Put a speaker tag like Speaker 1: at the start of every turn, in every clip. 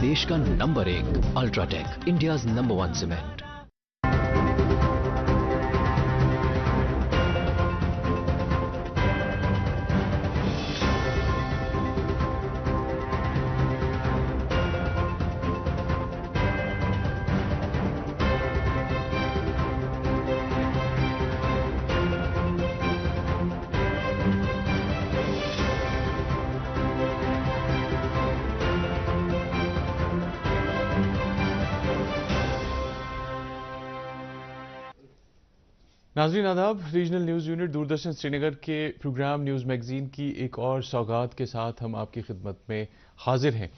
Speaker 1: देश का number 1 UltraTech, India's number 1 cement.
Speaker 2: नाज़रीन आदाब, regional news unit Doordarshan Srinagar के प्रोग्राम न्यूज़ मैगजीन की एक और सौगात के साथ हम आपकी खिदमत में हाजिर हैं।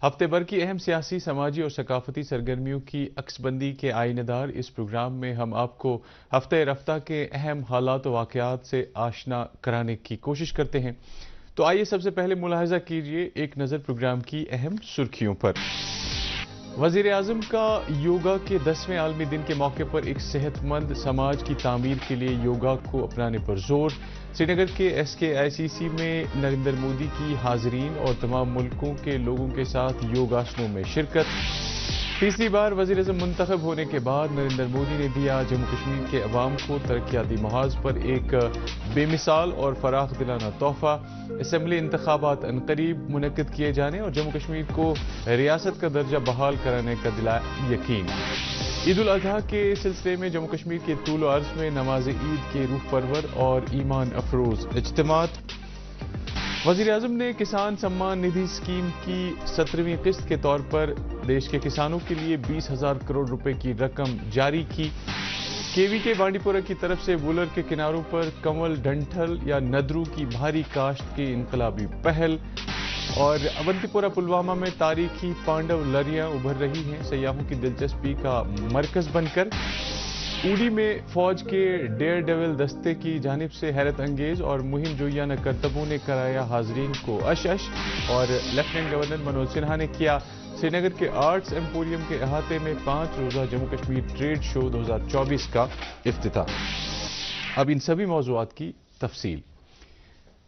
Speaker 2: हफ्ते भर की अहम सियासी, समाजी और सकाफती सरगर्मियों की अक्सबंदी के आईनेदार इस प्रोग्राम में हम आपको हफ्ते रफ्ता के अहम हालात व वाक़यात से आशना कराने की कोशिश करते हैं। तो आइए सबसे पहले मुलाहिजा कीजिए एक नज़र प्रोग्राम की अहम सुर्खियों पर। वज़ीर आज़म का योगा के 10वें आलमी दिन के मौके पर एक सेहतमंद समाज की तामीर के लिए योगा को अपनाने पर जोर। श्रीनगर के SKICC में नरेंद्र मोदी की हाज़रीन और तमाम मुल्कों के लोगों के साथ योगासनों में शिरकत। तीसरी बार वज़ीर आज़म मुंतखब होने के बाद नरेंद्र मोदी ने दिया जम्मू कश्मीर के अवाम को तरक्याती महाज पर एक बेमिसाल और फराख दिलाना तोहफा। असम्बली इंतखाबात अनकरीब मुनक्किद किए जाने और जम्मू कश्मीर को रियासत का दर्जा बहाल कराने का दिलाया यकीन। ईद उल अजहा के सिलसिले में जम्मू कश्मीर के तूल व अर्ज़ में नमाज ईद के रूह परवर और ईमान अफरोज इज्तिमात। वज़ीर आज़म ने किसान सम्मान निधि स्कीम की 17वीं किस्त के तौर पर देश के किसानों के लिए 20,000 करोड़ रुपए की रकम जारी की। KVK बांडीपुरा की तरफ से वुलर के किनारों पर कमल, डंठल या नदरू की भारी काश्त की इनकलाबी पहल। और अवंतीपुरा पुलवामा में तारीखी पांडव लरियां उभर रही हैं सयाहों की दिलचस्पी का मरकज बनकर। ऊडी में फौज के डेयर डेविल दस्ते की जानिब से हैरत अंगेज और मुहिम जोइयाना करतबों ने कराया हाजरीन को अश। और लेफ्टिनेंट गवर्नर मनोज सिन्हा ने किया श्रीनगर के आर्ट्स एम्पोरियम के अहाते में 5 रोज़ा जम्मू कश्मीर ट्रेड शो 2024 का इफ्तिताह। अब इन सभी मौज़ूआत की तफसील।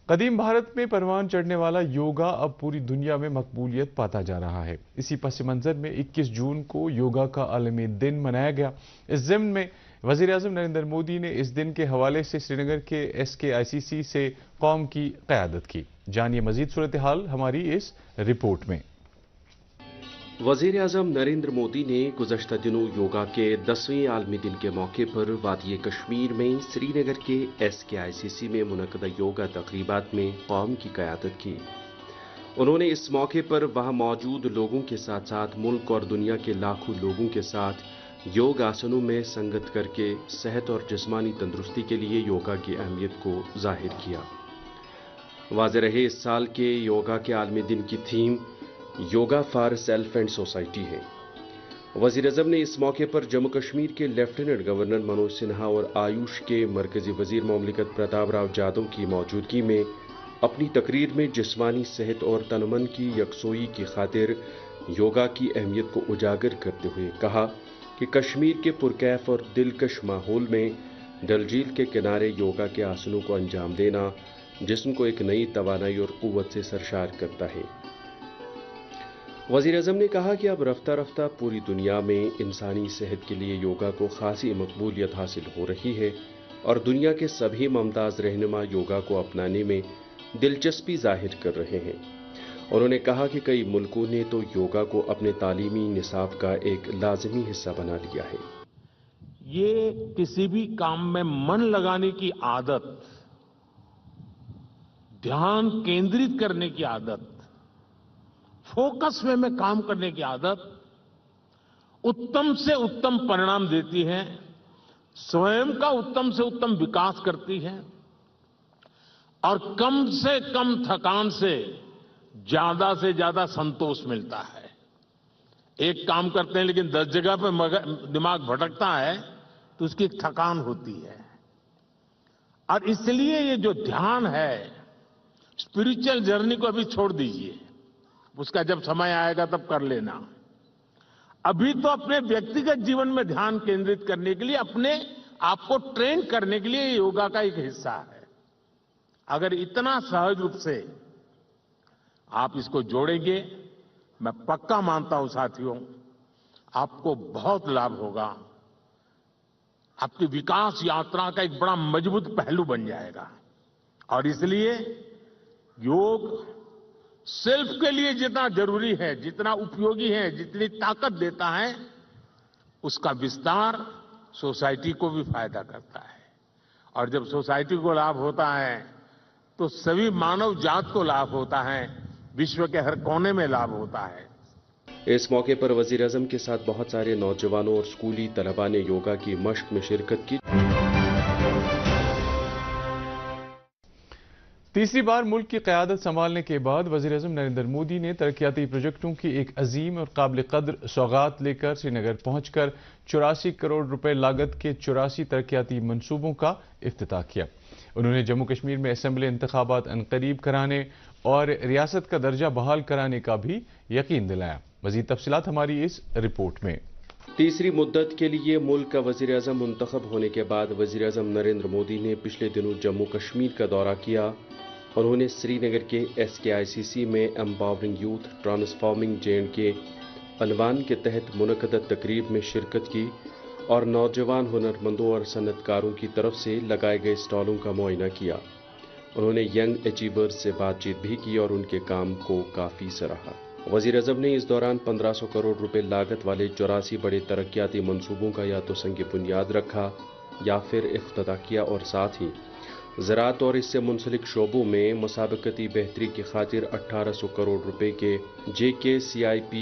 Speaker 2: कदीम भारत में परवान चढ़ने वाला योगा अब पूरी दुनिया में मकबूलियत पाता जा रहा है। इसी पस मंज़र में 21 जून को योगा का आलमी दिन मनाया गया। इस ज़िम्न में वज़ीर आज़म नरेंद्र मोदी ने इस दिन के हवाले से श्रीनगर के SKICC से कौम की क़यादत की। जानिए मज़ीद सूरत हाल हमारी इस रिपोर्ट में।
Speaker 3: वज़ीर आज़म नरेंद्र मोदी ने गुज़श्ता दिनों योगा के 10वें आलमी दिन के मौके पर वादी कश्मीर में श्रीनगर के SKICC में मुनक़दा योगा तक़रीबात में कौम की क़यादत की। उन्होंने इस मौके पर वहां मौजूद लोगों के साथ साथ मुल्क और दुनिया के लाखों लोगों के साथ योग आसनों में संगत करके सेहत और जिस्मानी तंदुरुस्ती के लिए योगा की अहमियत को जाहिर किया। वाज़ेह रहे इस साल के योगा के आलमी दिन की theme yoga for self and society है। वज़ीर आज़म ने इस मौके पर जम्मू कश्मीर के लेफ्टिनेंट गवर्नर मनोज सिन्हा और आयुष के मरकजी वज़ीर मुमलिकत प्रताप राव जाधव की मौजूदगी में अपनी तकरीर में जिस्मानी सेहत और तनमन की यकसोई की खातिर योगा की अहमियत को उजागर करते हुए कहा कि कश्मीर के पुरकैफ और दिलकश माहौल में डल झील के किनारे योगा के आसनों को अंजाम देना जिस्म को एक नई तवानाई और कुव्वत से सरशार करता है। वज़ीर आज़म ने कहा कि अब रफ्ता रफ्ता पूरी दुनिया में इंसानी सेहत के लिए योगा को खासी मकबूलियत हासिल हो रही है और दुनिया के सभी मुमताज़ रहनुमा योगा को अपनाने में दिलचस्पी जाहिर कर रहे हैं। उन्होंने कहा कि कई मुल्कों ने तो योगा को अपने तालीमी निसाब का एक लाजमी हिस्सा बना लिया है।
Speaker 4: ये किसी भी काम में मन लगाने की आदत, ध्यान केंद्रित करने की आदत, फोकस में काम करने की आदत उत्तम से उत्तम परिणाम देती है, स्वयं का उत्तम से उत्तम विकास करती है और कम से कम थकान से ज्यादा संतोष मिलता है। एक काम करते हैं लेकिन 10 जगह पे दिमाग भटकता है तो उसकी एक थकान होती है। और इसलिए ये जो ध्यान है, स्पिरिचुअल जर्नी को अभी छोड़ दीजिए, उसका जब समय आएगा तब कर लेना। अभी तो अपने व्यक्तिगत जीवन में ध्यान केंद्रित करने के लिए, अपने आप को ट्रेन करने के लिए योगा का एक हिस्सा है। अगर इतना सहज रूप से आप इसको जोड़ेंगे मैं पक्का मानता हूं साथियों, आपको बहुत लाभ होगा, आपकी विकास यात्रा का एक बड़ा मजबूत पहलू बन जाएगा। और इसलिए योग सेल्फ के लिए जितना जरूरी है, जितना उपयोगी है, जितनी ताकत देता है, उसका विस्तार सोसाइटी को भी फायदा करता है। और जब सोसाइटी को लाभ होता है तो सभी मानव जात को लाभ होता है, विश्व के हर कोने में लाभ होता है।
Speaker 3: इस मौके पर वजीर आजम के साथ बहुत सारे नौजवानों और स्कूली तलबा ने योगा की मश्क में शिरकत की।
Speaker 2: तीसरी बार मुल्क की क़यादत संभालने के बाद वज़ीर आज़म नरेंद्र मोदी ने तरक्याती प्रोजेक्टों की एक अजीम और काबिल कद्र सौगात लेकर श्रीनगर पहुंचकर 84 करोड़ रुपए लागत के 84 तरक्याती मंसूबों का इफ्तिताह किया। उन्होंने जम्मू कश्मीर में असेंबली इंतखाबात अनकरीब कराने और रियासत का दर्जा बहाल कराने का भी यकीन दिलाया। मज़ीद तफसीलात हमारी इस रिपोर्ट में।
Speaker 3: तीसरी मुद्दत के लिए मुल्क का वज़ीर आज़म मुंतखब होने के बाद वज़ीर आज़म नरेंद्र मोदी ने पिछले दिनों जम्मू कश्मीर का दौरा किया। उन्होंने श्रीनगर के SKICC में एम्पावरिंग यूथ ट्रांसफॉर्मिंग J&K अनवान के तहत मुनक़्क़द तकरीब में शिरकत की और नौजवान हुनरमंदों और सनतकारों की तरफ से लगाए गए स्टॉलों का मुआयना किया। उन्होंने यंग अचीवर्स से बातचीत भी की और उनके काम को काफ़ी सराहा। वज़ीर आज़म ने इस दौरान 1500 करोड़ रुपए लागत वाले 84 बड़े तरक्याती मंसूबों का या तो संग बुनियाद रखा या फिर इफ्तिताह किया और साथ ही ज़राअत और इससे मुंसलिक शोबों में मुसाबकती बेहतरी की खातिर 1800 करोड़ रुपए के JKCIP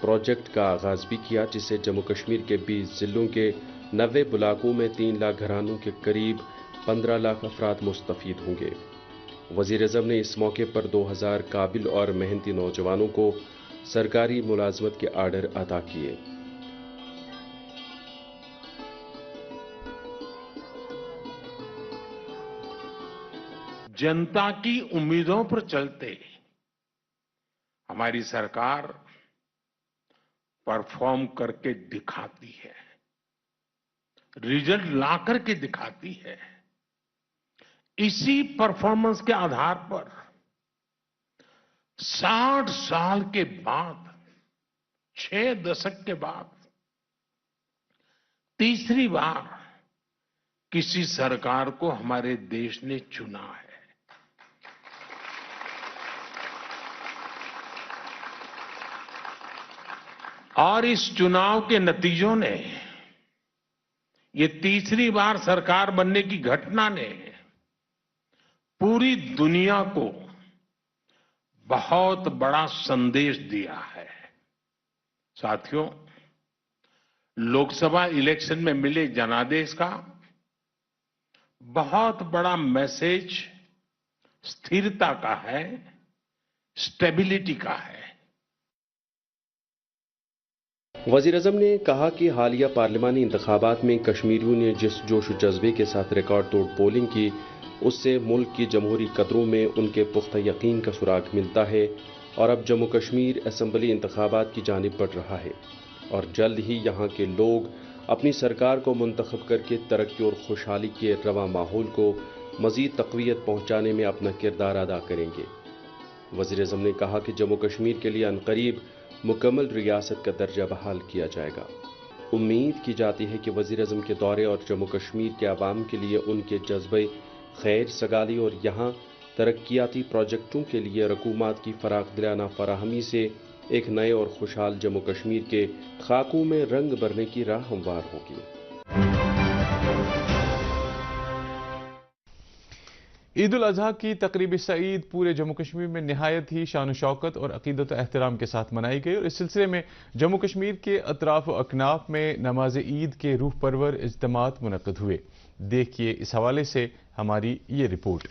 Speaker 3: प्रोजेक्ट का आगाज़ भी किया, जिससे जम्मू कश्मीर के 20 ज़िलों के 90 ब्लॉकों में 3 लाख घरानों के करीब 15 लाख अफराद मुस्तफ़ीद होंगे। वज़ीर आज़म ने इस मौके पर 2000 काबिल और मेहनती नौजवानों को सरकारी मुलाजमत के आर्डर अता किए।
Speaker 4: जनता की उम्मीदों पर चलते हमारी सरकार परफॉर्म करके दिखाती है, रिजल्ट ला करके दिखाती है। इसी परफॉर्मेंस के आधार पर 60 साल के बाद, 6 दशक के बाद तीसरी बार किसी सरकार को हमारे देश ने चुना है। और इस चुनाव के नतीजों ने, ये तीसरी बार सरकार बनने की घटना ने पूरी दुनिया को बहुत बड़ा संदेश दिया है। साथियों, लोकसभा इलेक्शन में मिले जनादेश का बहुत बड़ा मैसेज स्थिरता का है, स्टेबिलिटी का है।
Speaker 3: वज़ीर आज़म ने कहा कि हालिया पार्लिमानी इंतखाबात में कश्मीरियों ने जिस जोश व जज्बे के साथ रिकॉर्ड तोड़ पोलिंग की, उससे मुल्क की जमहूरी कदरों में उनके पुख्ता यकीन का सुराग मिलता है और अब जम्मू कश्मीर असेंबली इंतखाबात की जानिब बढ़ रहा है और जल्द ही यहाँ के लोग अपनी सरकार को मुंतखब करके तरक्की और खुशहाली के रवा माहौल को मज़ीद तक़वियत पहुँचाने में अपना किरदार अदा करेंगे। वज़ीर आज़म ने कहा कि जम्मू कश्मीर के लिए अनकरीब मुकम्मल रियासत का दर्जा बहाल किया जाएगा। उम्मीद की जाती है कि वज़ीर आज़म के दौरे और जम्मू कश्मीर के आवाम के लिए उनके जज्बे खैर सगाली और यहाँ तरक्याती प्रोजेक्टों के लिए रकूमात की फराखदिलाना फराहमी से एक नए और खुशहाल जम्मू कश्मीर के खाकों में रंग भरने की राह हमवार होगी।
Speaker 2: ईद उल अजहा की तकरीब सईद पूरे जम्मू कश्मीर में निहायत ही शान शौकत और अकीदत एहतराम के साथ मनाई गई और इस सिलसिले में जम्मू कश्मीर के अतराफ व अकनाफ में नमाज ईद के रूह परवर इज्तिमात मुनक्कद हुए। देखिए इस हवाले से हमारी ये रिपोर्ट।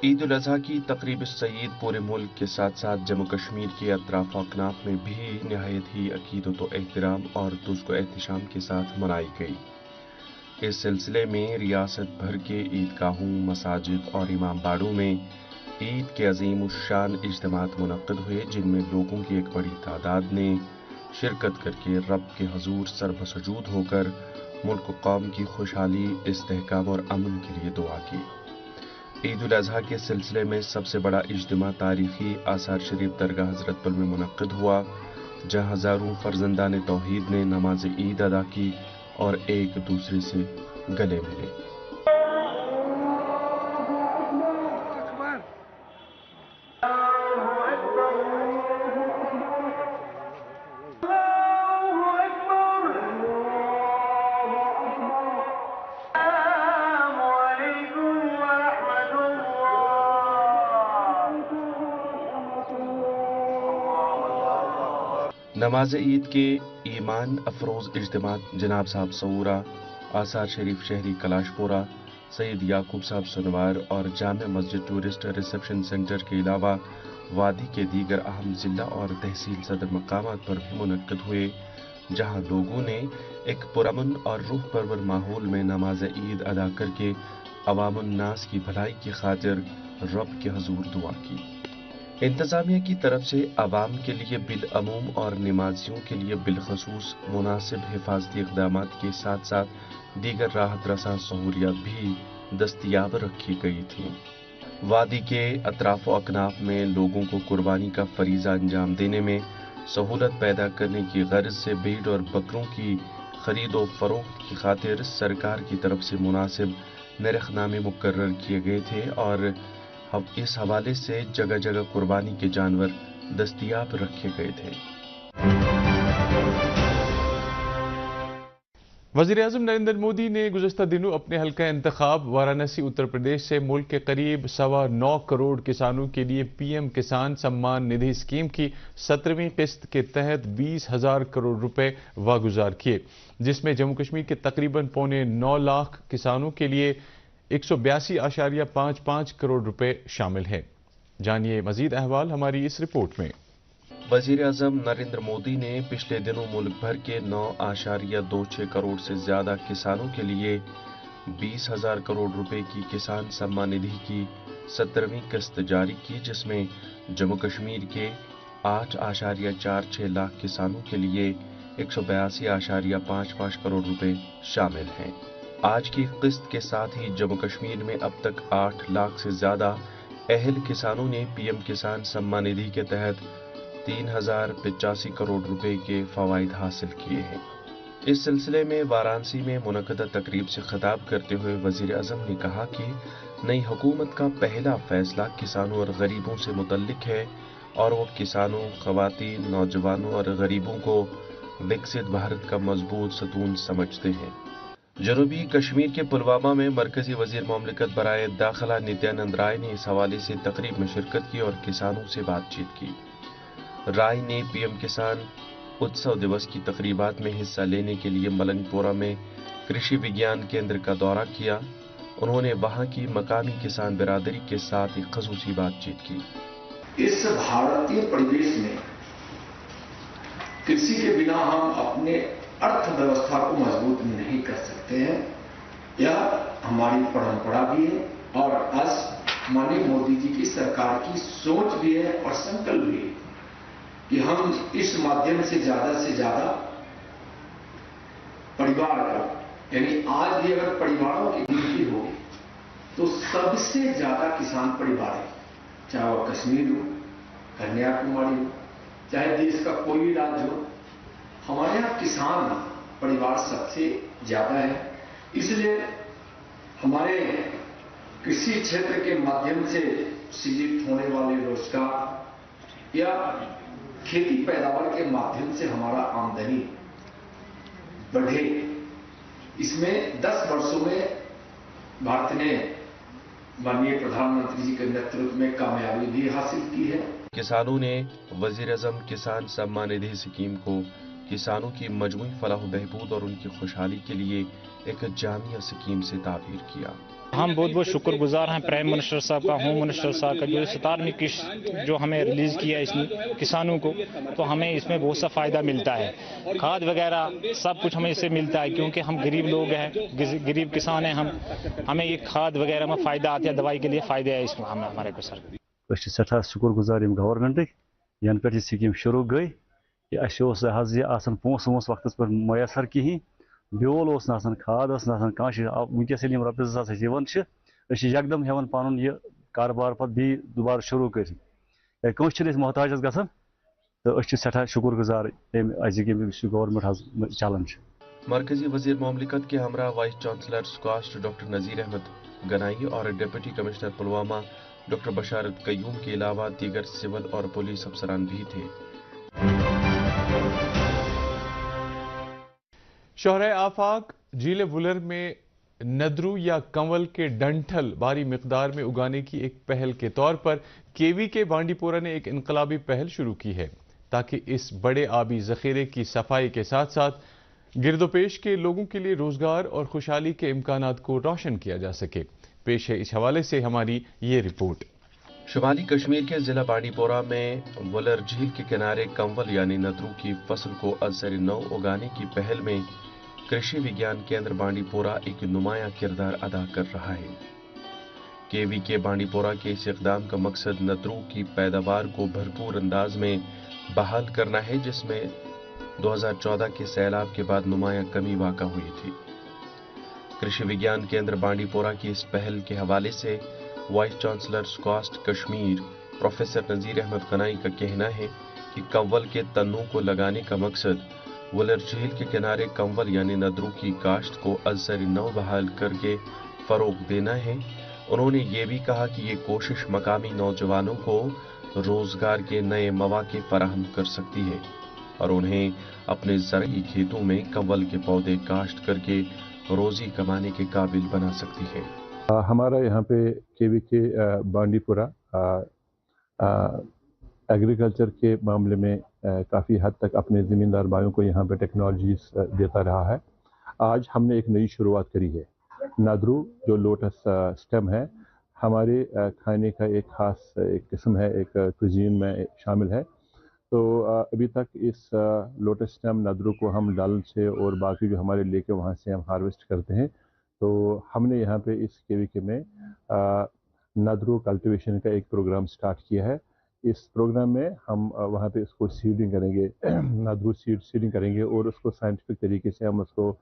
Speaker 3: ईद उल अजहा की तकरीब सईद पूरे मुल्क के साथ साथ जम्मू कश्मीर के अतराफ व अकनाफ में भी निहायत ही अकीदत व एहतराम और दुरुस्त एहतशाम के साथ मनाई गई। इस सिलसिले में रियासत भर के ईदगाहों, मसाजिद और इमाम बाड़ों में ईद के अजीम शान इज्तिमात मुनक्कद हुए, जिनमें लोगों की एक बड़ी तादाद ने शिरकत करके रब के हजूर सरबसजूद होकर मुल्क कौम की खुशहाली, इस्तेहकाम और अमन के लिए दुआ की। عید الاضحیٰ کے سلسلے میں سب سے بڑا اجتماع تاریخی آثار شریف درگاہ حضرت بل میں منعقد ہوا، جہاں ہزاروں فرزندان توحید نے نماز عید ادا کی اور ایک دوسرے سے گلے ملے۔ نماز عید کے ایمان افروز اجتماع جناب صاحب سعورہ، آثار شریف شہری کلاش پورہ، سید یعقوب صاحب سنوار اور Jama Masjid tourist reception centre کے علاوہ وادی کے دیگر اہم ضلع اور تحصیل صدر مقامات پر بھی منعقد ہوئے، جہاں لوگوں نے ایک پرامن اور روح پرور ماحول میں نماز عید ادا کر کے عوام الناس کی بھلائی کی خاطر رب کے حضور دعا کی۔ انتظامیہ کی طرف سے عوام کے لیے بالعموم اور نمازیوں کے لیے بالخصوص مناسب حفاظتی اقدامات کے ساتھ ساتھ دیگر راحت رساں سہولیات بھی دستیاب رکھی گئی تھیں۔ وادی کے اطراف و اکناف میں لوگوں کو قربانی کا فریضہ انجام دینے میں سہولت پیدا کرنے کی غرض سے بھیڑ اور بکروں کی خرید و فروخت کی خاطر سرکار کی طرف سے مناسب نرخ نامے مقرر کیے گئے تھے اور اس حوالے سے جگہ جگہ قربانی کے جانور دستیاب رکھے گئے تھے۔
Speaker 2: وزیر اعظم نریندر مودی نے گزشتہ دنوں اپنے حلقہ انتخاب وارانسی اتر پردیش سے ملک کے قریب 9.25 کروڑ کسانوں کے لیے P M Kisan Samman Nidhi scheme کی 17ویں قسط کے تحت 20,000 کروڑ روپے واگزار کیے، جس میں جموں کشمیر کے تقریباً 9.25 لاکھ کسانوں کے لیے 182.55 کروڑ روپے شامل ہیں۔ جانیے مزید احوال ہماری اس رپورٹ میں۔
Speaker 3: وزیر اعظم نریندر مودی نے پچھلے دنوں ملک بھر کے 9.26 کروڑ سے زیادہ کسانوں کے لیے 20,000 کروڑ روپے کی کسان سمان ندھی کی 17ویں قسط جاری کی، جس میں جموں کشمیر کے 8.46 لاکھ کسانوں کے لیے 182.55 کروڑ روپے شامل ہیں۔ آج کی قسط کے ساتھ ہی جموں کشمیر میں اب تک 8 لاکھ سے زیادہ اہل کسانوں نے پی ایم کسان سمان ندھی کے تحت 3,085 کروڑ روپے کے فوائد حاصل کیے ہیں۔ اس سلسلے میں وارانسی میں منعقدہ تقریب سے خطاب کرتے ہوئے وزیر اعظم نے کہا کہ نئی حکومت کا پہلا فیصلہ کسانوں اور غریبوں سے متعلق ہے اور وہ کسانوں، خواتین، نوجوانوں اور غریبوں کو وکست بھارت کا مضبوط ستون سمجھتے ہیں۔ جنوبی کشمیر کے پلوامہ میں مرکزی وزیر مملکت برائے داخلہ نتیانند رائے نے اس حوالے سے تقریب میں شرکت کی اور کسانوں سے بات چیت کی۔ رائے نے پی ایم کسان اتسو دیوس کی تقریبات میں حصہ لینے کے لیے ملنگ پورہ میں کرشی وگیان کیندر کا دورہ کیا۔ انہوں نے وہاں کی مقامی کسان برادری کے ساتھ ایک خصوصی بات چیت کی۔
Speaker 5: اس بھارتی پریویش میں کرشی کے بنا ہم اپنے ارتھ ویوستھا کو مضبوط نہیں کر سکتے ہیں، یہ ہماری پرمپرا بھی ہے اور مانیہ مودی جی کی سرکار کی سوچ بھی ہے اور سنکلپ بھی ہے کہ ہم اس مادھیم سے زیادہ پریوار کا، یعنی آج بھی اگر پریواروں کی گنتی ہوگی تو سب سے زیادہ کسان پریوار ہے، چاہے وہ کشمیر ہو، کنیا کماری ہو، چاہے دیش کا کوئی بھی راج ہو، ہمارے یہاں کسان پریوار سب سے زیادہ ہے۔ اس لیے ہمارے کسی چھیتر کے مادھیم سے سرجت ہونے والے روزگار یا کھیتی پیداوار کے مادھیم سے ہمارا آمدنی بڑھے، اس میں 10 برسوں میں بھارت نے مانیہ پردھان منتری جی کے نیترتو میں کامیابی بھی حاصل کی ہے۔
Speaker 3: کسانوں نے وزیر اعظم کسان سمان ندھی اسکیم کو کسانوں کی مجموعی فلاح و بہبود اور ان کی خوشحالی کے لیے ایک جامع اسکیم سے تعبیر کیا۔
Speaker 6: ہم بہت شکر گزار ہیں پرائم منسٹر صاحب کا، ہوم منسٹر صاحب کا، جو 17ویں قسط جو ہمیں ریلیز کیا اس نے کسانوں کو، تو ہمیں اس میں بہت سا فائدہ ملتا ہے، کھاد وغیرہ سب کچھ ہمیں اس سے ملتا ہے، کیونکہ ہم غریب لوگ ہیں، غریب کسان ہیں ہمیں یہ کھاد وغیرہ میں فائدہ آتا ہے، دوائی کے لیے فائدہ ہے اس میں ہمارے کو۔ سر
Speaker 7: سٹھا شکر گزار گورنمنٹ ین پہ یہ سکیم شروع گئی، یہ پونس وقت پہ میسر کہین، بیول کھاد ونکس رۄپیہِ 2,000 यकदम हेवन पन यह कारोबार पे बी दोबारा शुरू कर कंस मोहताज गसान तो सठा शुक्रगुजार अजिक गवर्नमेंट चलान।
Speaker 3: मरकजी वजीर ममलिकत के हमरा vice chancellor SKUAST doctor Nazir Ahmad Ganai और डिप्टी कमिश्नर पुलवामा डॉक्टर बशारत कयूम के अलावा दीगर सिविल और पुलिस अफसरान भी थे।
Speaker 2: शोहरे आफाक झील वुलर में नदरू या कंवल के डंठल भारी मिकदार में उगाने की एक पहल के तौर पर केवी के बांडीपोरा ने एक इनकलाबी पहल शुरू की है ताकि इस बड़े आबी जखीरे की सफाई के साथ साथ गिरदोपेश के लोगों के लिए रोजगार और खुशहाली के इम्कानात को रोशन किया जा सके। पेश है इस हवाले से हमारी ये रिपोर्ट।
Speaker 3: शुमाली कश्मीर के जिला बांडीपोरा में वुलर झील के किनारे कंवल यानी नदरू की फसल को अज़र नौ उगाने की पहल में कृषि विज्ञान केंद्र बांडीपोरा एक नुमायां किरदार अदा कर रहा है। केवी के बांडीपोरा के इस इक़दाम का मकसद नदरू की पैदावार को भरपूर अंदाज में बहाल करना है, जिसमें 2014 के सैलाब के बाद नुमायां कमी वाक़ा हुई थी। कृषि विज्ञान केंद्र बांडीपोरा की इस पहल के हवाले से vice chancellor SKUAST Kashmir professor Nazir Ahmad Ganai का कहना है कि कंवल के तन्नों को लगाने का मकसद वुलर झील के किनारे कंवल यानी नदरू की काश्त को अज़र नौ बहाल करके फरोग देना है। उन्होंने ये भी कहा कि ये कोशिश मकामी नौजवानों को रोजगार के नए मौके फराहम कर सकती है और उन्हें अपने ज़रई खेतों में कंवल के पौधे काश्त करके रोजी कमाने के काबिल बना सकती है।
Speaker 8: हमारा यहाँ पे केवी के बांडीपुरा एग्रीकल्चर के मामले में काफ़ी हद तक अपने ज़मींदार भाइयों को यहाँ पे टेक्नोलॉजीज देता रहा है। आज हमने एक नई शुरुआत करी है। नदरू जो लोटस स्टेम है हमारे खाने का एक ख़ास एक किस्म है, एक कुजीन में शामिल है। तो अभी तक इस लोटस स्टेम नदरू को हम डल से और बाकी जो हमारे लेके वहाँ से हम हार्वेस्ट करते हैं। तो हमने यहाँ पे इस केवीके में नदरू कल्टीवेशन का एक प्रोग्राम स्टार्ट किया है। इस प्रोग्राम में हम वहाँ पे उसको सीडिंग करेंगे, नदरू सीडिंग करेंगे और उसको साइंटिफिक तरीके से हम उसको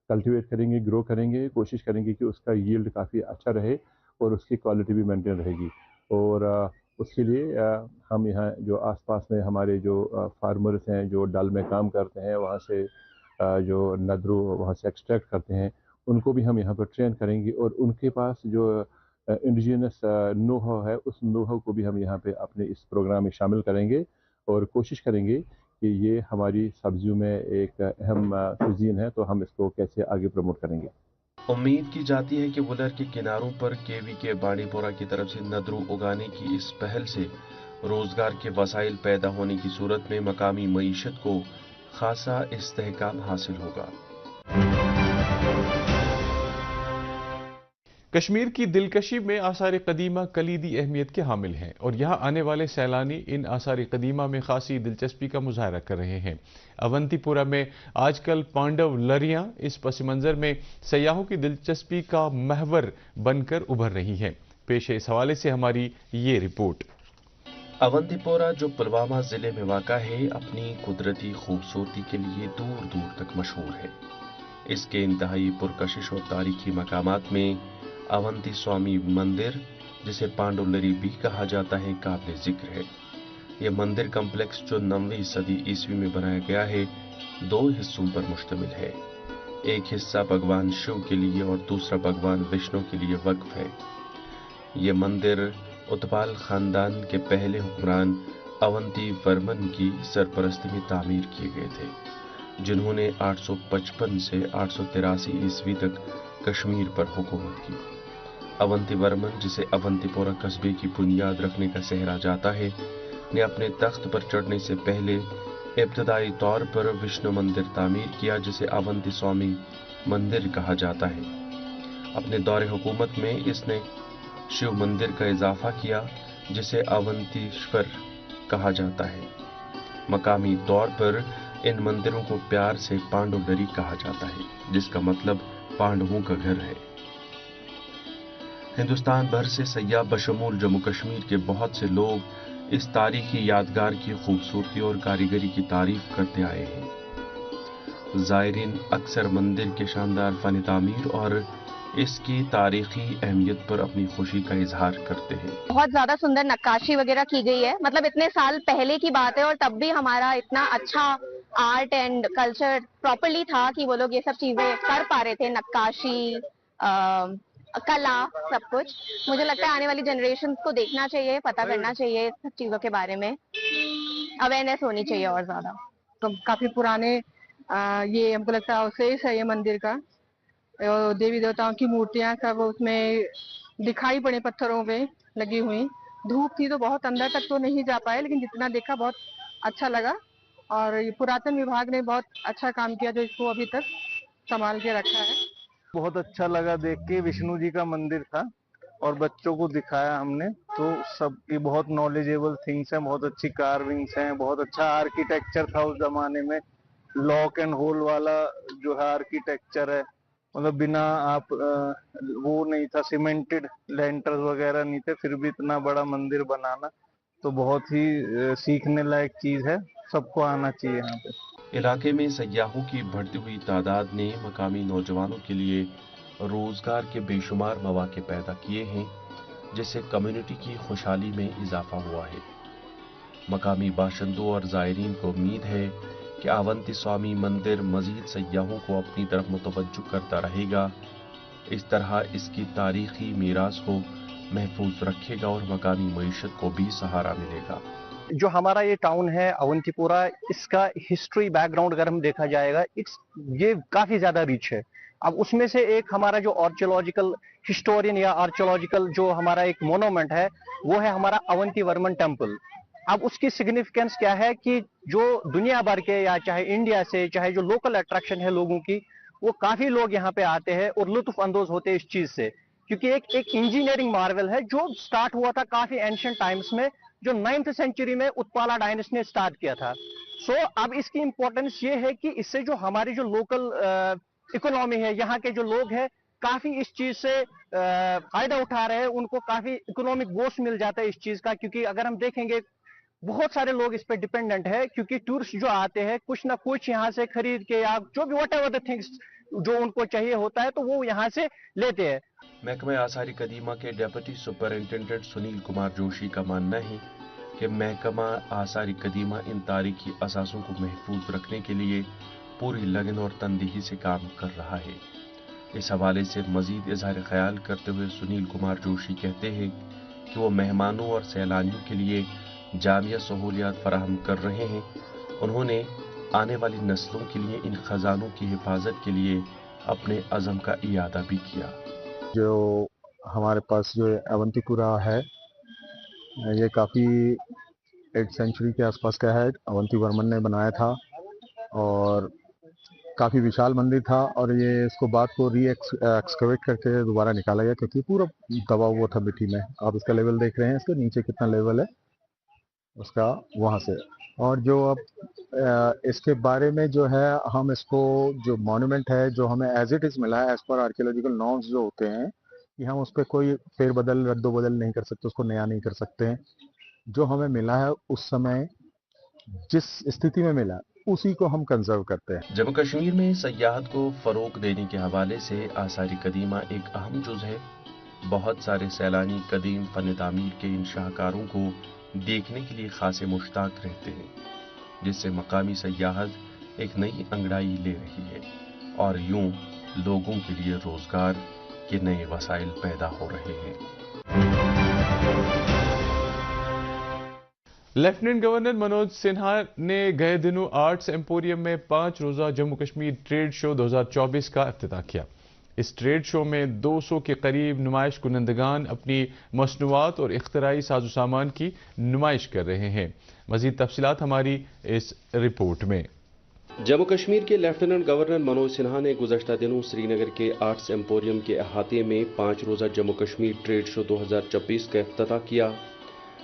Speaker 8: कल्टीवेट करेंगे, ग्रो करेंगे, कोशिश करेंगे कि उसका यील्ड काफ़ी अच्छा रहे और उसकी क्वालिटी भी मेंटेन रहेगी। और उसके लिए हम यहाँ जो आसपास में हमारे जो फार्मर्स हैं जो डल में काम करते हैं, वहाँ से जो नदरू वहाँ से एक्सट्रैक्ट करते हैं, उनको भी हम यहाँ पर ट्रेन करेंगे और उनके पास जो इंडिजिनस नो हाउ है उस नो हाउ को भी हम यहाँ पे अपने इस प्रोग्राम में शामिल करेंगे और कोशिश करेंगे कि ये हमारी सब्जियों में एक अहम कुजीन है, तो हम इसको कैसे आगे प्रमोट करेंगे।
Speaker 3: उम्मीद की जाती है कि वुलर के किनारों पर केवी के बांडीपोरा की तरफ से नदरू उगाने की इस पहल से रोजगार के वसाइल पैदा होने की सूरत में मकामी मईशत को खासा इस्तेहकाम हासिल होगा।
Speaker 2: कश्मीर की दिलकशी में आसार कदीमा कलीदी अहमियत के हामिल हैं और यहाँ आने वाले सैलानी इन आसार कदीमा में खासी दिलचस्पी का मुजाहरा कर रहे हैं। अवंतीपुरा में आजकल पांडव लरियां इस पस मंजर में सयाहों की दिलचस्पी का महवर बनकर उभर रही हैं। पेश है इस हवाले से हमारी ये रिपोर्ट।
Speaker 3: अवंतीपोरा जो पुलवामा जिले में वाक़ा है, अपनी कुदरती खूबसूरती के लिए दूर दूर तक मशहूर है। इसके इंतहाई पुरकशिश और तारीखी मकामात में अवंती स्वामी मंदिर, जिसे पांडुलरी भी कहा जाता है, काबिल जिक्र है। यह मंदिर कम्प्लेक्स जो 9वीं सदी ईस्वी में बनाया गया है, 2 हिस्सों पर मुश्तमिल है। एक हिस्सा भगवान शिव के लिए और दूसरा भगवान विष्णु के लिए वक्फ है। यह मंदिर उत्पाल खानदान के पहले हुक्मरान अवंती वर्मन की सरपरस्ती में तामीर किए गए थे, जिन्होंने 855 से 883 ईस्वी तक कश्मीर पर हुकूमत की। अवंती वर्मन, जिसे अवंतीपोरा कस्बे की बुनियाद रखने का सहरा जाता है, ने अपने तख्त पर चढ़ने से पहले इब्तदाई तौर पर विष्णु मंदिर तामीर किया, जिसे अवंती स्वामी मंदिर कहा जाता है। अपने दौरे हुकूमत में इसने शिव मंदिर का इजाफा किया, जिसे अवंतीश्वर कहा जाता है। मकामी तौर पर इन मंदिरों को प्यार से पांडुलरी कहा जाता है, जिसका मतलब पांडवों का घर है। हिंदुस्तान भर से सयाह बशमूल जम्मू कश्मीर के बहुत से लोग इस तारीखी यादगार की खूबसूरती और कारीगरी की तारीफ करते आए हैं। ज़ायरीन अक्सर मंदिर के शानदार फन तामीर और اس کی تاریخی اہمیت پر اپنی خوشی کا اظہار کرتے ہیں۔
Speaker 9: بہت زیادہ سندر نقاشی وغیرہ کی گئی ہے، مطلب اتنے سال پہلے کی بات ہے اور تب بھی ہمارا اتنا اچھا آرٹ اینڈ کلچر پراپرلی تھا کہ وہ لوگ یہ سب چیزیں کر پا رہے تھے، نقاشی، کلا، سب کچھ۔ مجھے لگتا ہے آنے والی جنریشنز کو دیکھنا چاہیے، پتہ کرنا چاہیے سب چیزوں کے بارے میں، اویئرنیس ہونی چاہیے اور زیادہ۔
Speaker 10: تو کافی پرانے یہ ہم کو لگتا ہے اوشیش ہے یہ مندر کا، دیوی دیوتاؤں کی مورتیاں سب اس میں دکھائی پڑے پتھروں پہ لگی ہوئی۔ دھوپ تھی تو بہت اندر تک تو نہیں جا پائے، لیکن جتنا دیکھا بہت اچھا لگا، اور یہ پراتن وبھاگ نے بہت اچھا کام کیا جو اس کو ابھی تک سنبھال کے رکھا ہے۔
Speaker 11: بہت اچھا لگا دیکھ کے، وشنو جی کا مندر تھا اور بچوں کو دکھایا ہم نے، تو سب کی بہت نالجیبل تھنگس ہیں، بہت اچھی کارونگس ہیں، بہت اچھا آرکیٹیکچر تھا اس زمانے میں، لاک اینڈ ہول والا جو ہے آرکیٹیکچر ہے، مطلب بنا آپ وہ نہیں تھا، سیمنٹڈ لینٹرز وغیرہ نہیں تھے، پھر بھی اتنا بڑا مندر بنانا تو بہت ہی سیکھنے لائق چیز ہے، سب کو آنا چاہیے یہاں پہ۔
Speaker 3: علاقے میں سیاحوں کی بڑھتی ہوئی تعداد نے مقامی نوجوانوں کے لیے روزگار کے بے شمار مواقع پیدا کیے ہیں، جس سے کمیونٹی کی خوشحالی میں اضافہ ہوا ہے۔ مقامی باشندوں اور زائرین کو امید ہے کہ اونتی سوامی مندر مزید سیاحوں کو اپنی طرف متوجہ کرتا رہے گا، اس طرح اس کی تاریخی میراث کو محفوظ رکھے گا اور مقامی معیشت کو بھی سہارا ملے گا۔
Speaker 12: جو ہمارا یہ ٹاؤن ہے اونتی پورہ، اس کا ہسٹری بیک گراؤنڈ اگر ہم دیکھا جائے گا، یہ کافی زیادہ ریچ ہے۔ اب اس میں سے ایک ہمارا جو آرچیولوجیکل ہسٹورین یا آرچیولوجیکل جو ہمارا ایک مونومنٹ ہے وہ ہے ہمارا اونتی ورمن ٹیمپل۔ اب اس کی سگنیفیکینس کیا ہے کہ جو دنیا بھر کے یا چاہے انڈیا سے چاہے جو لوکل اٹریکشن ہے لوگوں کی، وہ کافی لوگ یہاں پہ آتے ہیں اور لطف اندوز ہوتے ہیں اس چیز سے، کیونکہ ایک انجینئرنگ مارول ہے جو سٹارٹ ہوا تھا کافی اینشنٹ ٹائمز میں، جو 9th سینچری میں اتپالا ڈائنسٹی نے سٹارٹ کیا تھا۔ اب اس کی امپورٹنس یہ ہے کہ اس سے جو ہماری جو لوکل اکنامی ہے، یہاں کے جو لوگ ہیں کافی اس چیز سے فائدہ اٹھا رہے ہیں، ان کو کافی اکنامک بوسٹ مل جاتا ہے اس چیز کا، کیونکہ اگر ہم دیکھیں گے بہت سارے لوگ اس پہ ڈیپینڈنٹ ہے، کیونکہ ٹورسٹ جو آتے ہیں کچھ نہ کچھ یہاں سے خرید کے یا جو بھی واٹ ایور دا تھنگس جو ان کو چاہیے ہوتا ہے تو وہ یہاں سے لیتے ہیں۔
Speaker 3: محکمہ آثار قدیمہ کے ڈیپٹی سپرنٹینڈنٹ سنیل کمار جوشی کا ماننا ہے کہ محکمہ آثار قدیمہ ان تاریخی اثاثوں کو محفوظ رکھنے کے لیے پوری لگن اور تندہی سے کام کر رہا ہے۔ اس حوالے سے مزید اظہار خیال کرتے ہوئے سنیل کمار جوشی کہتے ہیں کہ وہ مہمانوں اور سیلانیوں کے لیے جامع سہولیات فراہم کر رہے ہیں۔ انہوں نے آنے والی نسلوں کے لیے ان خزانوں کی حفاظت کے لیے اپنے عزم کا اعادہ بھی کیا۔
Speaker 8: جو ہمارے پاس جو اونتی پورہ ہے یہ کافی 8th سینچری کے آس پاس کا ہے، اونتی ورمن نے بنایا تھا اور کافی وشال مندر تھا، اور یہ اس کو بعد کو ری ایکسکیویٹ کر کے دوبارہ نکالا گیا کیونکہ پورا دبا ہوا تھا مٹی میں۔ آپ اس کا لیول دیکھ رہے ہیں، اس کے نیچے کتنا لیول ہے اس کا وہاں سے۔ اور جو اب اس کے بارے میں جو ہے ہم اس کو جو مونومنٹ ہے جو ہمیں ایز اٹ از ملا ہے ایز پر آرکیولوجیکل نارمز جو ہوتے ہیں کہ ہم اس پہ کوئی فیر بدل رد و بدل نہیں کر سکتے، اس کو نیا نہیں کر سکتے ہیں۔ جو ہمیں ملا ہے اس سمے جس استھتی میں ملا اسی کو ہم کنزرو کرتے ہیں۔
Speaker 3: جموں کشمیر میں سیاحت کو فروغ دینے کے حوالے سے آثار قدیمہ ایک اہم جز ہے۔ بہت سارے سیلانی قدیم فن تعمیر کے ان شاہکاروں کو دیکھنے کے لیے خاصے مشتاق رہتے ہیں، جس سے مقامی سیاحت ایک نئی انگڑائی لے رہی ہے اور یوں لوگوں کے لیے روزگار کے نئے وسائل پیدا ہو رہے ہیں۔
Speaker 2: لیفٹیننٹ گورنر منوج سنہا نے گئے دنوں آرٹس ایمپوریم میں 5 روزہ جموں کشمیر ٹریڈ شو 2024 کا افتتاح کیا۔ اس ٹریڈ شو میں 200 کے قریب نمائش کنندگان اپنی مصنوعات اور اختراعی ساز و سامان کی نمائش کر رہے ہیں۔ مزید تفصیلات ہماری اس رپورٹ میں۔
Speaker 3: جموں کشمیر کے لیفٹیننٹ گورنر منوج سنہا نے گزشتہ دنوں سری نگر کے آرٹس ایمپوریم کے احاطے میں 5 روزہ جموں کشمیر ٹریڈ شو 2024 کا افتتاح کیا۔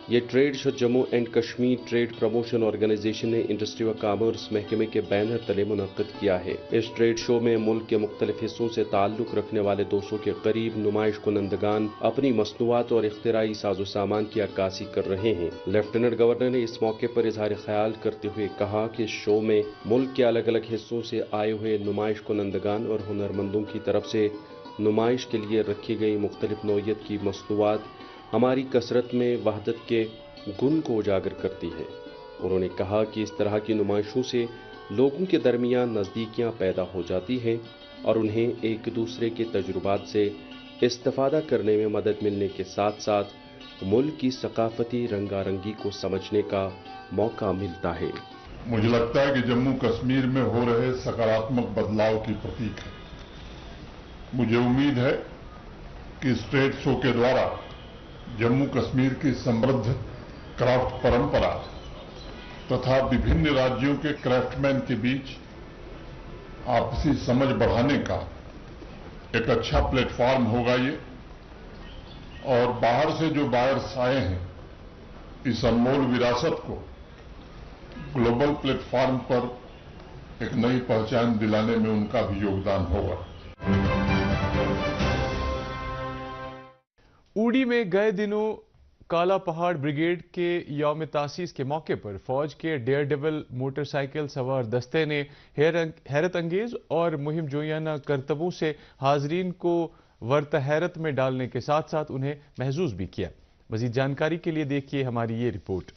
Speaker 3: یہ trade show Jammu and Kashmir trade promotion organization نے انڈسٹری و کامرس محکمے کے بینر تلے منعقد کیا ہے۔ اس ٹریڈ شو میں ملک کے مختلف حصوں سے تعلق رکھنے والے 200 کے قریب نمائش کنندگان اپنی مصنوعات اور اختراعی ساز و سامان کی عکاسی کر رہے ہیں۔ لیفٹیننٹ گورنر نے اس موقع پر اظہار خیال کرتے ہوئے کہا کہ اس شو میں ملک کے الگ الگ حصوں سے آئے ہوئے نمائش کنندگان اور ہنرمندوں کی طرف سے نمائش کے لیے رکھی گئی مختلف نوعیت کی مصنوعات ہماری کثرت میں وحدت کے گن کو اجاگر کرتی ہے۔ انہوں نے کہا کہ اس طرح کی نمائشوں سے لوگوں کے درمیان نزدیکیاں پیدا ہو جاتی ہیں اور انہیں ایک دوسرے کے تجربات سے استفادہ کرنے میں مدد ملنے کے ساتھ ساتھ ملک کی ثقافتی رنگا رنگی کو سمجھنے کا موقع ملتا ہے۔
Speaker 13: مجھے لگتا ہے کہ جموں کشمیر میں ہو رہے سکاراتمک بدلاؤ کی پرتیک ہے۔ مجھے امید ہے کہ اسٹیٹ شو کے دوارا جموں کشمیر کی سمردھ کرافٹ پرمپرا تتھا وبھن راجیوں کے کرافٹ مین کے بیچ آپسی سمجھ بڑھانے کا ایک اچھا پلیٹ فارم ہوگا یہ، اور باہر سے جو بائرس آئے ہیں اس انمول وراثت کو گلوبل پلیٹ فارم پر ایک نئی پہچان دلانے میں ان کا بھی یوگدان ہوگا۔
Speaker 2: اوڑی میں گئے دنوں کالا پہاڑ بریگیڈ کے یوم تاسیس کے موقع پر فوج کے ڈیئر ڈیول موٹر سائیکل سوار دستے نے حیرت انگیز اور مہم جویانہ کرتبوں سے حاضرین کو ورطہ حیرت میں ڈالنے کے ساتھ ساتھ انہیں محظوظ بھی کیا۔ مزید جانکاری کے لیے دیکھیے ہماری یہ رپورٹ۔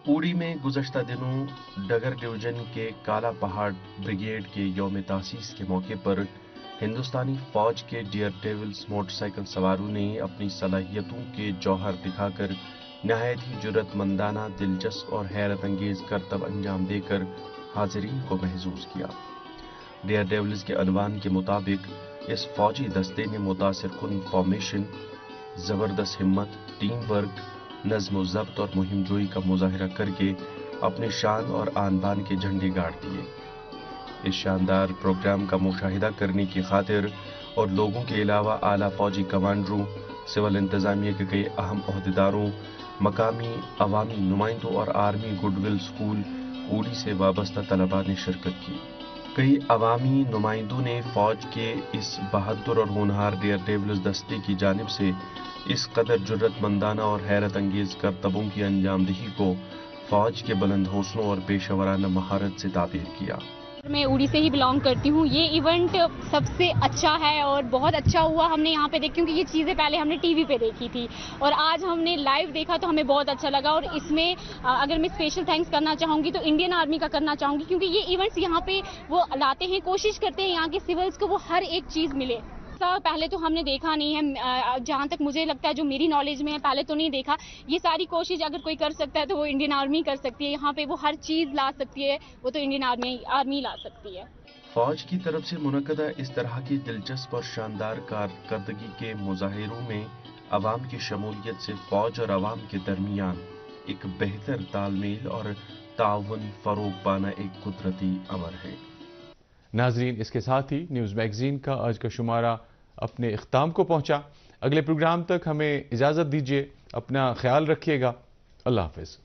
Speaker 3: اوڑی میں گزشتہ دنوں ڈگر ڈویژن کے کالا پہاڑ بریگیڈ کے یوم تاسیس کے موقع پر ہندوستانی فوج کے ڈیئر ڈیولز موٹر سائیکل سواروں نے اپنی صلاحیتوں کے جوہر دکھا کر نہایت ہی جرأت مندانہ، دلچسپ اور حیرت انگیز کرتب انجام دے کر حاضرین کو محظوظ کیا۔ ڈیئر ڈیولز کے عنوان کے مطابق اس فوجی دستے نے متاثر کن فارمیشن، زبردست ہمت، ٹیم ورک، نظم و ضبط اور مہم جوئی کا مظاہرہ کر کے اپنے شان اور آن بان کے جھنڈے گاڑ دیے۔ اس شاندار پروگرام کا مشاہدہ کرنے کی خاطر اور لوگوں کے علاوہ اعلیٰ فوجی کمانڈروں، سول انتظامیہ کے کئی اہم عہدیداروں، مقامی عوامی نمائندوں اور آرمی گڈ ول اسکول اوڑی سے وابستہ طلباء نے شرکت کی۔ کئی عوامی نمائندوں نے فوج کے اس بہادر اور ہونہار ڈیئر ڈیولز دستے کی جانب سے اس قدر جرأت مندانہ اور حیرت انگیز کرتبوں کی انجام دہی کو فوج کے بلند حوصلوں اور پیشہ ورانہ مہارت سے تعبیر کیا۔
Speaker 14: میں اوڑی سے ہی بلانگ کرتی ہوں۔ یہ ایونٹ سب سے اچھا ہے اور بہت اچھا ہوا ہم نے یہاں پہ دیکھ، کیونکہ یہ چیزیں پہلے ہم نے ٹی وی پہ دیکھی تھی اور آج ہم نے لائیو دیکھا تو ہمیں بہت اچھا لگا۔ اور اس میں اگر میں اسپیشل تھینکس کرنا چاہوں گی تو انڈین آرمی کا کرنا چاہوں گی، کیونکہ یہ ایونٹس یہاں پہ وہ لاتے ہیں، کوشش کرتے ہیں یہاں کے سیولز کو وہ ہر ایک چیز ملے۔ پہلے تو ہم نے دیکھا نہیں ہے، جہاں تک مجھے لگتا ہے جو میری نالج میں ہے پہلے تو نہیں دیکھا۔ یہ ساری کوشش اگر کوئی کر سکتا ہے تو وہ انڈین آرمی کر سکتی ہے، یہاں پہ وہ ہر چیز لا سکتی ہے، وہ تو انڈین آرمی لا سکتی ہے۔
Speaker 3: فوج کی طرف سے منعقدہ اس طرح کی دلچسپ اور شاندار کارکردگی کے مظاہروں میں عوام کی شمولیت سے فوج اور عوام کے درمیان ایک بہتر تال میل اور تعاون فروغ پانا ایک قدرتی امر ہے۔
Speaker 2: ناظرین، اس کے ساتھ ہی نیوز میگزین کا آج کا شمارہ اپنے اختتام کو پہنچا۔ اگلے پروگرام تک ہمیں اجازت دیجیے، اپنا خیال رکھیے گا۔ اللہ حافظ۔